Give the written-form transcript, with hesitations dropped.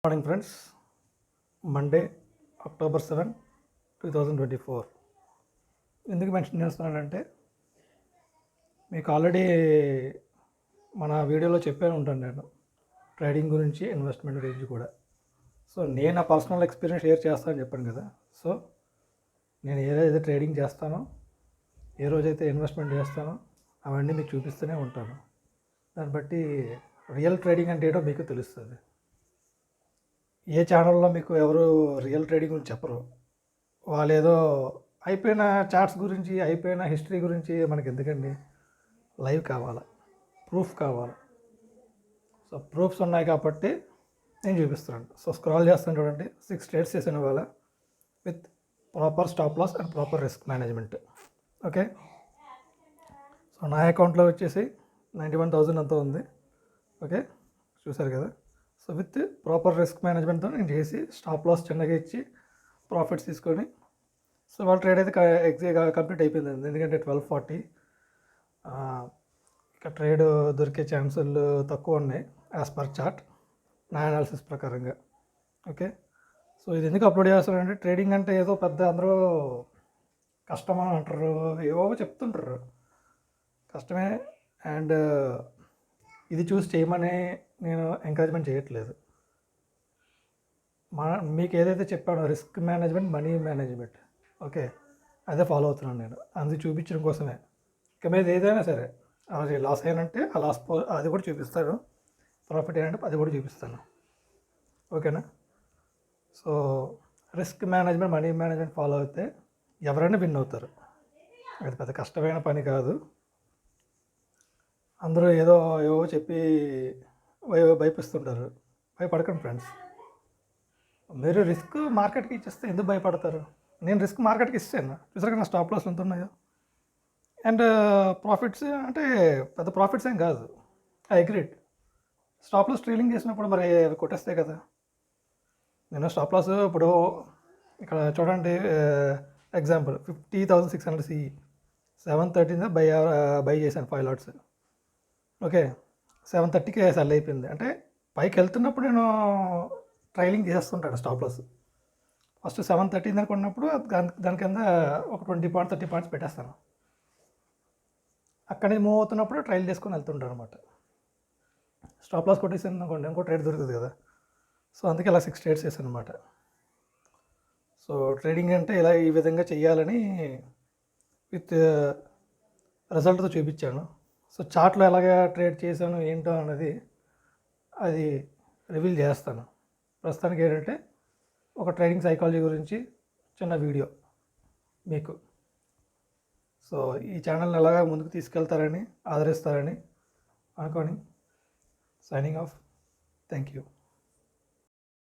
Morning friends. Monday October 7, 2024. ఎందుకు mention చేస్తున్నానంటే మీకు ఆల్రెడీ మన వీడియోలో చెప్పే ఉంటాను నేను ట్రేడింగ్ గురించి, ఇన్వెస్ట్మెంట్ గురించి కూడా. సో నేను నా పర్సనల్ ఎక్స్పీరియన్స్ షేర్ చేస్తానని చెప్పాను కదా. సో నేను ఏదైతే ట్రేడింగ్ చేస్తానో, ఏ రోజైతే ఇన్వెస్ట్మెంట్ చేస్తానో అవన్నీ మీకు చూపిస్తూనే ఉంటాను. దాన్ని బట్టి రియల్ ట్రేడింగ్ అంటే ఏంటో మీకు తెలుస్తుంది. ఏ ఛానల్లో మీకు ఎవరు రియల్ ట్రేడింగ్ గురించి చెప్పరు. వాళ్ళు ఏదో అయిపోయిన చార్ట్స్ గురించి, అయిపోయిన హిస్టరీ గురించి మనకి ఎందుకండి. లైవ్ కావాలి, ప్రూఫ్ కావాలి. సో ప్రూఫ్స్ ఉన్నాయి కాబట్టి నేను చూపిస్తున్నాను. సో స్క్రాల్ చేస్తాను చూడండి, 6 ట్రేడ్స్ చేసాను ఇవాళ with proper stop loss and proper risk management. Okay, so నా అకౌంట్లో వచ్చేసి 91,000 అంతా ఉంది. ఓకే, చూసారు కదా. సో విత్ ప్రాపర్ రిస్క్ మేనేజ్మెంట్తో నేను చేసి స్టాప్ లాస్ చిన్నగా ఇచ్చి ప్రాఫిట్స్ తీసుకొని, సో వాళ్ళ ట్రేడ్ అయితే ఎగ్జాక్ట్గా కంప్లీట్ అయిపోయింది. ఎందుకంటే 12:40 ఇక ట్రేడ్ దొరికే ఛాన్సులు తక్కువ ఉన్నాయి యాజ్ పర్ చార్ట్, నా అనాలిసిస్ ప్రకారంగా. ఓకే, సో ఇది ఎందుకు అప్లోడ్ చేస్తారంటే ట్రేడింగ్ అంటే ఏదో పెద్ద అందరూ కష్టమని అంటారు, ఏవో చెప్తుంటారు. కష్టమే, అండ్ ఇది చూసి చేయమని నేను ఎంకరేజ్మెంట్ చేయట్లేదు. మీకు ఏదైతే చెప్పానో risk management, money management, okay, అదే ఫాలో అవుతున్నాను నేను. అది చూపించడం కోసమే. ఇక మీద ఏదైనా సరే అది లాస్ అయినంటే ఆ లాస్ అది కూడా చూపిస్తాను, ప్రాఫిట్ అయినంటే అది కూడా చూపిస్తాను. ఓకేనా. So risk management, money management follow అయితే ఎవరైనా విన్ అవుతారు. అది పెద్ద కష్టమైన పని కాదు. అందరూ ఏదో ఏవో చెప్పి భయపిస్తుంటారు. భయపడకండి ఫ్రెండ్స్. మీరు రిస్క్ మార్కెట్కి ఇచ్చేస్తే ఎందుకు భయపడతారు? నేను రిస్క్ మార్కెట్కి ఇస్తాను. చూసారు కదా నా స్టాప్ లాస్ ఎంత ఉన్నాయో. అండ్ ప్రాఫిట్స్ అంటే పెద్ద ప్రాఫిట్స్ ఏం కాదు. I agreed. Stop loss trailing చేసినప్పుడు మరి అవి కొట్టేస్తాయి కదా. నేను స్టాప్ లాస్ ఇప్పుడు ఇక్కడ చూడండి, ఎగ్జాంపుల్ 50,600 CE 7:13 బై చేశాను 5 లాట్స్. ఓకే, 7:30కి సెల్ అయిపోయింది. అంటే పైకి వెళ్తున్నప్పుడు నేను ట్రైలింగ్ చేస్తుంటాను స్టాప్ లాస్. ఫస్ట్ 7:30 అనుకున్నప్పుడు దాని కింద ఒక 20 పాయింట్స్ 30 పాయింట్స్ పెట్టేస్తాను. అక్కడి నుంచి మూవ్ అవుతున్నప్పుడు ట్రైల్ చేసుకొని వెళ్తుంటాను అనమాట. స్టాప్ లాస్ కొట్టేసాను అనుకోండి, ఇంకో ట్రేడ్ దొరుకుతుంది కదా. సో అందుకే ఇలా 6 ట్రేడ్స్ చేశాను అనమాట. సో ట్రేడింగ్ అంటే ఇలా ఈ విధంగా చేయాలని విత్ రిజల్ట్తో చూపించాను. సో చార్ట్లో ఎలాగ ట్రేడ్ చేశాను ఏంటో అన్నది అది రివీల్ చేస్తాను. ప్రస్తుతానికి ఏంటంటే ఒక ట్రేడింగ్ సైకాలజీ గురించి చిన్న వీడియో మీకు. సో ఈ ఛానల్ని ఎలాగ ముందుకు తీసుకెళ్తారని, ఆదరిస్తారని అనుకొని సైనింగ్ ఆఫ్. Thank you.